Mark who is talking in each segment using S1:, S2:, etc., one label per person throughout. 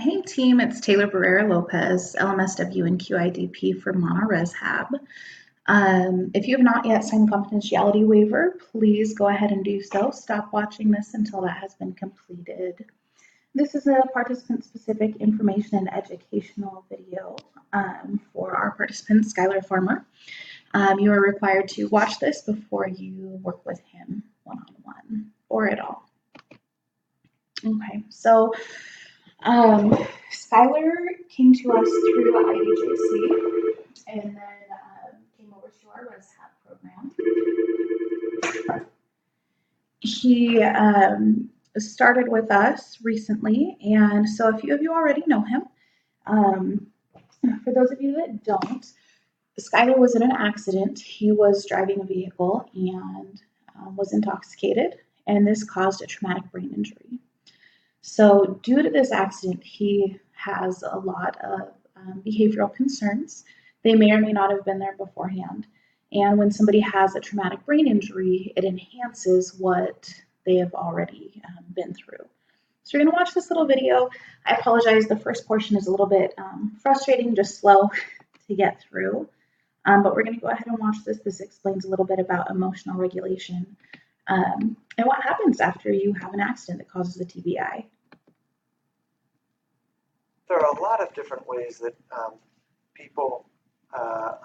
S1: Hey team, it's Taylor Barrera Lopez, LMSW and QIDP for Monores Hab. If you have not yet signed the confidentiality waiver, please go ahead and do so. Stop watching this until that has been completed. This is a participant-specific information and educational video for our participant, Skylar Farmer. You are required to watch this before you work with him one-on-one or at all. Okay, so Skylar came to us through IDJC and then came over to our ResHab program. He started with us recently, and so a few of you already know him. For those of you that don't, Skylar was in an accident. He was driving a vehicle and was intoxicated, and this caused a traumatic brain injury. So due to this accident, he has a lot of behavioral concerns. They may or may not have been there beforehand. And when somebody has a traumatic brain injury, it enhances what they have already been through. So you're going to watch this little video. I apologize, the first portion is a little bit frustrating, just slow to get through. But we're going to go ahead and watch this. This explains a little bit about emotional regulation and what happens after you have an accident that causes a TBI.
S2: There are a lot of different ways that people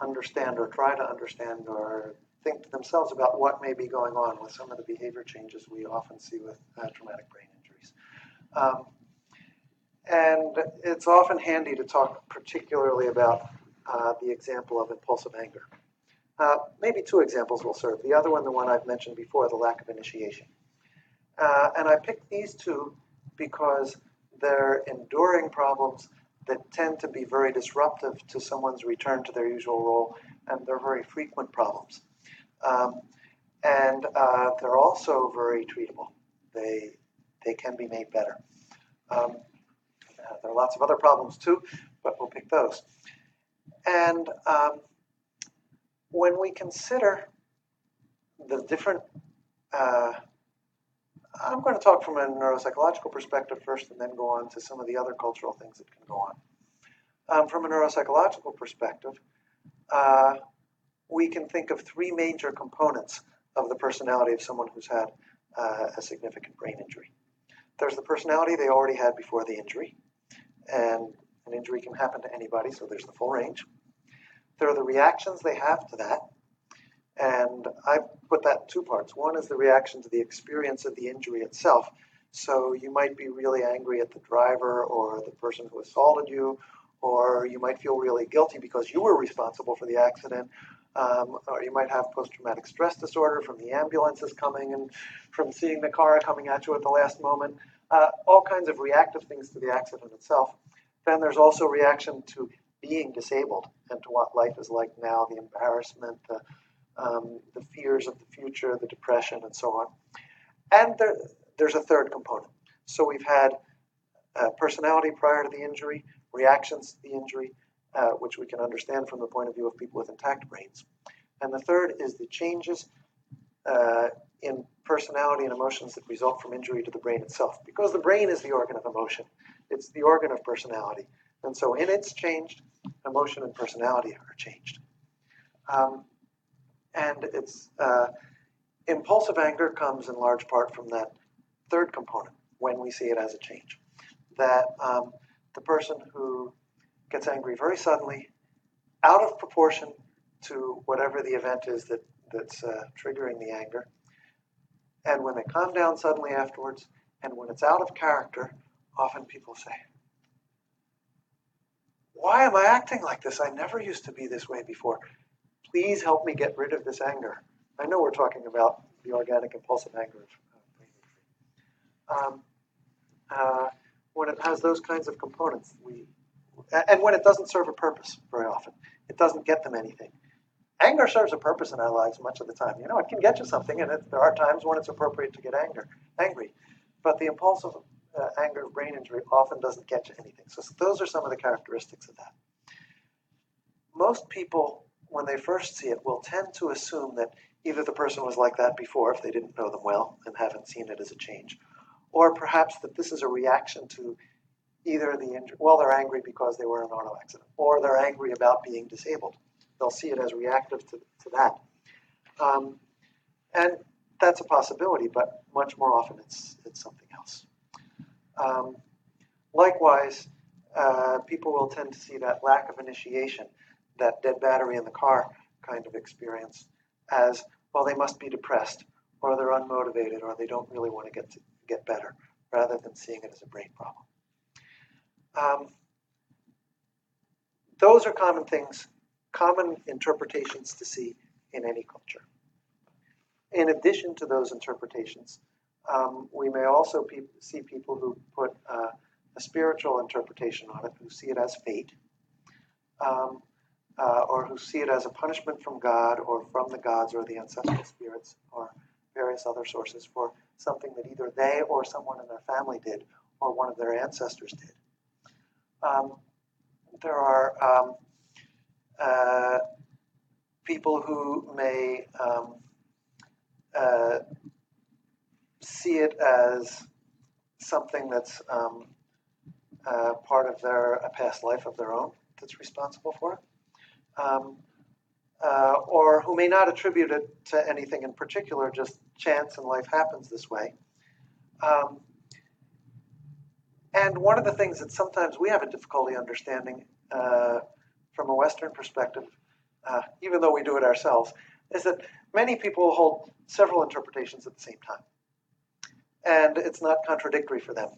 S2: understand or try to understand or think to themselves about what may be going on with some of the behavior changes we often see with traumatic brain injuries. And it's often handy to talk particularly about the example of impulsive anger. Maybe two examples will serve. The other one, the one I've mentioned before, the lack of initiation. And I picked these two because they're enduring problems that tend to be very disruptive to someone's return to their usual role, and they're very frequent problems. And they're also very treatable. They can be made better. There are lots of other problems too, but we'll pick those. And when we consider the different I'm going to talk from a neuropsychological perspective first and then go on to some of the other cultural things that can go on. From a neuropsychological perspective, we can think of three major components of the personality of someone who's had a significant brain injury. There's the personality they already had before the injury, and an injury can happen to anybody, so there's the full range. There are the reactions they have to that, and I put that in two parts. One is the reaction to the experience of the injury itself. So you might be really angry at the driver or the person who assaulted you, or you might feel really guilty because you were responsible for the accident, or you might have post-traumatic stress disorder from the ambulances coming and from seeing the car coming at you at the last moment. All kinds of reactive things to the accident itself. Then there's also reaction to being disabled and to what life is like now, the embarrassment, the fears of the future, the depression, and so on. And there's a third component. So we've had personality prior to the injury, reactions to the injury, which we can understand from the point of view of people with intact brains. And the third is the changes in personality and emotions that result from injury to the brain itself. Because the brain is the organ of emotion. It's the organ of personality. And so in it's changed, emotion and personality are changed. And it's impulsive anger comes in large part from that third component when we see it as a change. That the person who gets angry very suddenly, out of proportion to whatever the event is that's triggering the anger, and when they calm down suddenly afterwards, and when it's out of character, often people say, "Why am I acting like this? I never used to be this way before. Please help me get rid of this anger." I know we're talking about the organic impulsive anger of brain injury. When it has those kinds of components, and when it doesn't serve a purpose very often, it doesn't get them anything. Anger serves a purpose in our lives much of the time. You know, it can get you something, and there are times when it's appropriate to get angry. But the impulsive anger of brain injury often doesn't get you anything. So those are some of the characteristics of that. Most people, when they first see it, will tend to assume that either the person was like that before if they didn't know them well and haven't seen it as a change, or perhaps that this is a reaction to either the injury, well, they're angry because they were in an auto accident, or they're angry about being disabled. They'll see it as reactive to that. Um, and that's a possibility, but much more often it's something else. Um, Likewise, people will tend to see that lack of initiation, that dead battery in the car kind of experience, as well, they must be depressed, or they're unmotivated, or they don't really want to get better, rather than seeing it as a brain problem. Those are common things, common interpretations to see in any culture. In addition to those interpretations, we may also see people who put a spiritual interpretation on it, who see it as fate, or who see it as a punishment from God or from the gods or the ancestral spirits or various other sources for something that either they or someone in their family did or one of their ancestors did. There are people who may see it as something that's part of a past life of their own that's responsible for it, or who may not attribute it to anything in particular, just chance and life happens this way. And one of the things that sometimes we have a difficulty understanding from a Western perspective, even though we do it ourselves, is that many people hold several interpretations at the same time. And it's not contradictory for them.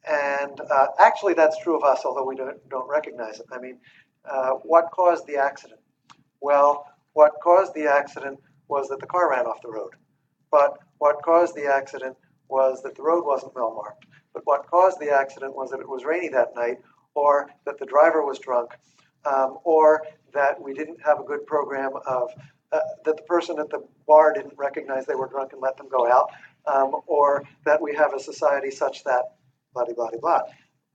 S2: And actually, that's true of us, although we don't recognize it. I mean, what caused the accident? Well, what caused the accident was that the car ran off the road. But what caused the accident was that the road wasn't well marked. But what caused the accident was that it was rainy that night, or that the driver was drunk, or that we didn't have a good program of, that the person at the bar didn't recognize they were drunk and let them go out, or that we have a society such that blah, blah, blah, blah.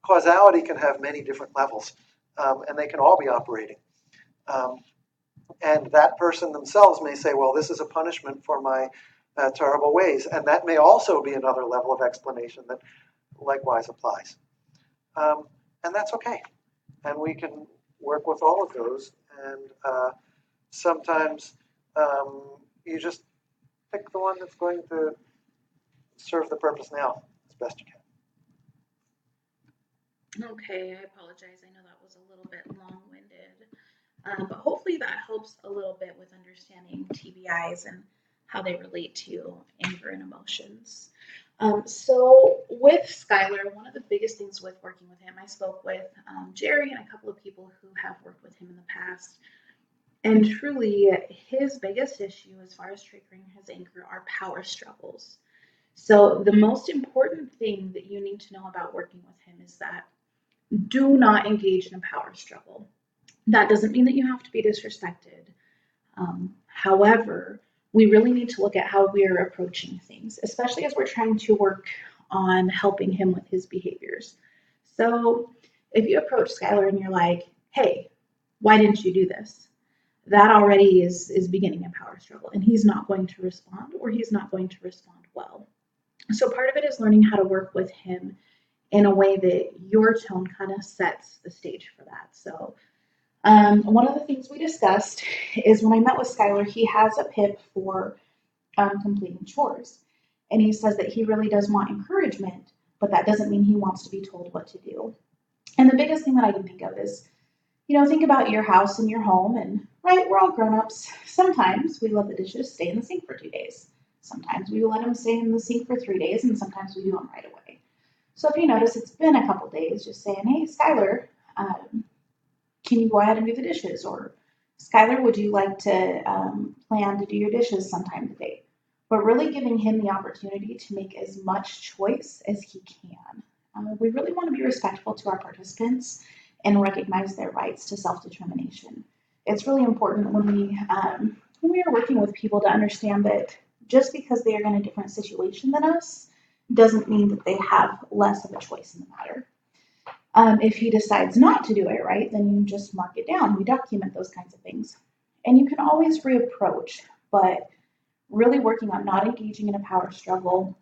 S2: Causality can have many different levels, and they can all be operating. And that person themselves may say, well, this is a punishment for my terrible ways. And that may also be another level of explanation that likewise applies. And that's okay. And we can work with all of those. And sometimes you just pick the one that's going to serve the purpose now as best you can.
S1: Okay, I apologize. I know that was a little bit long-winded, but hopefully that helps a little bit with understanding TBIs and how they relate to anger and emotions. So with Skylar, one of the biggest things with working with him, I spoke with Jerry and a couple of people who have worked with him in the past, and truly his biggest issue as far as triggering his anger are power struggles. So the most important thing that you need to know about working with him is that do not engage in a power struggle. That doesn't mean that you have to be disrespected. However, we really need to look at how we're approaching things, especially as we're trying to work on helping him with his behaviors. So if you approach Skylar and you're like, hey, why didn't you do this? That already is beginning a power struggle, and he's not going to respond, or he's not going to respond well. So part of it is learning how to work with him in a way that your tone kind of sets the stage for that. So one of the things we discussed is when I met with Skylar, he has a PIP for completing chores. And he says that he really does want encouragement, but that doesn't mean he wants to be told what to do. And the biggest thing that I can think of is, think about your house and your home, and right, we're all grown-ups. Sometimes we let the dishes stay in the sink for 2 days. Sometimes we let them stay in the sink for 3 days, and sometimes we do them right away. So if you notice it's been a couple days, just saying, hey, Skylar, can you go ahead and do the dishes? Or Skylar, would you like to plan to do your dishes sometime today? But really giving him the opportunity to make as much choice as he can. We really want to be respectful to our participants and recognize their rights to self-determination. It's really important when we are working with people to understand that just because they are in a different situation than us doesn't mean that they have less of a choice in the matter. If he decides not to do it right, then you just mark it down. We document those kinds of things. And you can always reapproach, but really working on not engaging in a power struggle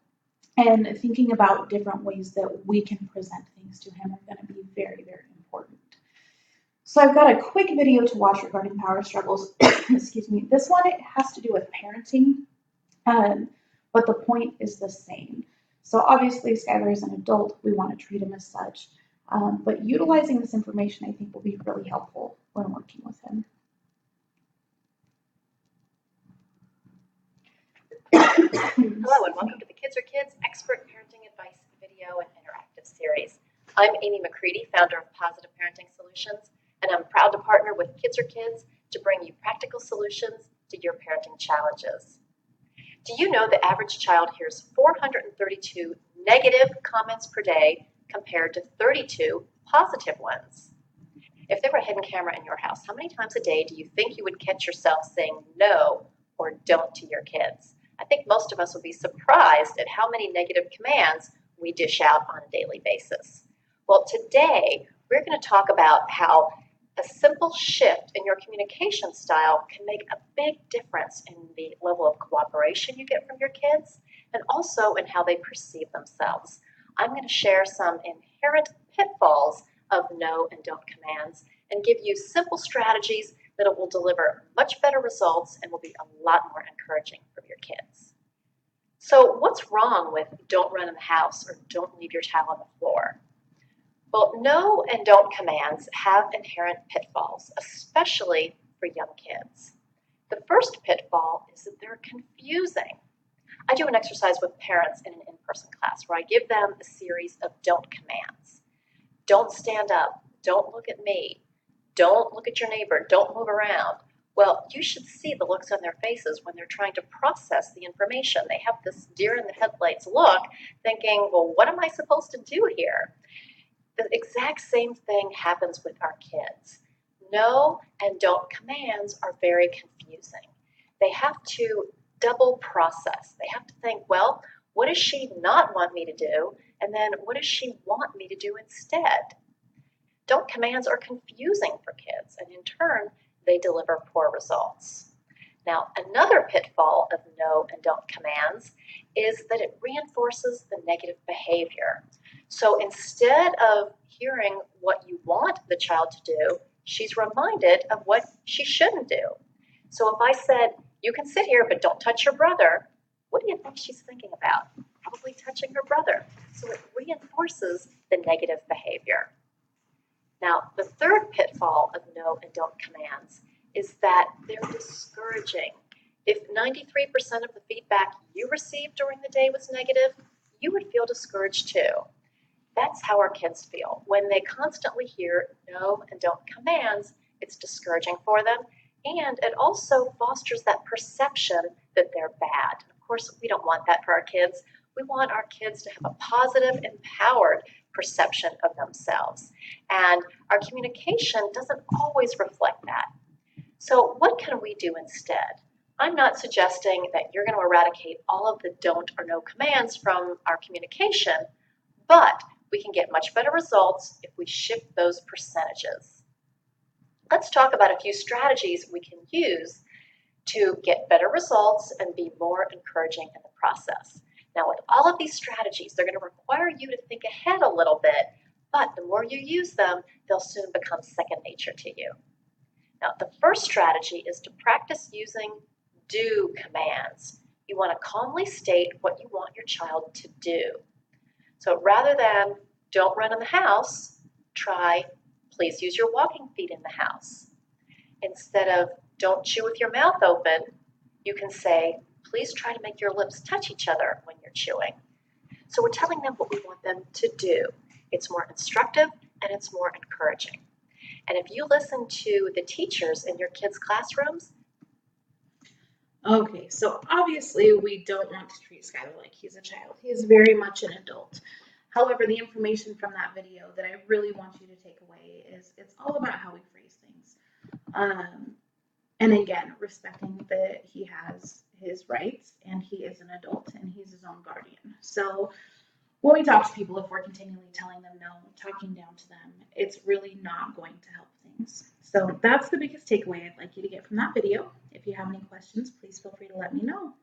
S1: and thinking about different ways that we can present things to him are going to be very, very important. So I've got a quick video to watch regarding power struggles. Excuse me. This one, it has to do with parenting, but the point is the same. So obviously, Skylar is an adult. We want to treat him as such. But utilizing this information, I think, will be really helpful when working with him.
S3: Hello and welcome to the Kids Are Kids Expert Parenting Advice Video and Interactive Series. I'm Amy McCready, founder of Positive Parenting Solutions, and I'm proud to partner with Kids Are Kids to bring you practical solutions to your parenting challenges. Do you know the average child hears 432 negative comments per day compared to 32 positive ones? If there were a hidden camera in your house, how many times a day do you think you would catch yourself saying no or don't to your kids? I think most of us would be surprised at how many negative commands we dish out on a daily basis. Well, today we're going to talk about how a simple shift in your communication style can make a big difference in the level of cooperation you get from your kids and also in how they perceive themselves. I'm going to share some inherent pitfalls of no and don't commands and give you simple strategies that it will deliver much better results and will be a lot more encouraging for your kids. So what's wrong with don't run in the house or don't leave your child on the floor? Well, no and don't commands have inherent pitfalls, especially for young kids. The first pitfall is that they're confusing. I do an exercise with parents in an in-person class where I give them a series of don't commands. Don't stand up, don't look at me, don't look at your neighbor, don't move around. Well, you should see the looks on their faces when they're trying to process the information. They have this deer in the headlights look, thinking, well, what am I supposed to do here? The exact same thing happens with our kids. No and don't commands are very confusing. They have to double process. They have to think, well, what does she not want me to do? And then what does she want me to do instead? Don't commands are confusing for kids, and in turn, they deliver poor results. Now, another pitfall of no and don't commands is that it reinforces the negative behavior. So instead of hearing what you want the child to do, she's reminded of what she shouldn't do. So if I said, you can sit here, but don't touch your brother, what do you think she's thinking about? Probably touching her brother. So it reinforces the negative behavior. Now, the third pitfall of no and don't commands is that they're discouraging. If 93% of the feedback you received during the day was negative, you would feel discouraged too. That's how our kids feel. When they constantly hear no and don't commands, it's discouraging for them, and it also fosters that perception that they're bad. Of course, we don't want that for our kids. We want our kids to have a positive, empowered perception of themselves. And our communication doesn't always reflect that. So what can we do instead? I'm not suggesting that you're going to eradicate all of the don't or no commands from our communication, but we can get much better results if we shift those percentages. Let's talk about a few strategies we can use to get better results and be more encouraging in the process. Now, with all of these strategies, they're going to require you to think ahead a little bit, but the more you use them, they'll soon become second nature to you. Now, the first strategy is to practice using do commands. You want to calmly state what you want your child to do. So rather than don't run in the house, try please use your walking feet in the house. Instead of don't chew with your mouth open, you can say please try to make your lips touch each other when you're chewing. So we're telling them what we want them to do. It's more instructive and it's more encouraging. And if you listen to the teachers in your kids' classrooms.
S1: Okay, so obviously we don't want to treat Skylar like he's a child. He is very much an adult. However, the information from that video that I really want you to take away is it's all about how we phrase things. And again, respecting that he has his rights and he is an adult and he's his own guardian. So when we talk to people, if we're continually telling them no, talking down to them, it's really not going to help things. So that's the biggest takeaway I'd like you to get from that video. If you have any questions, please feel free to let me know.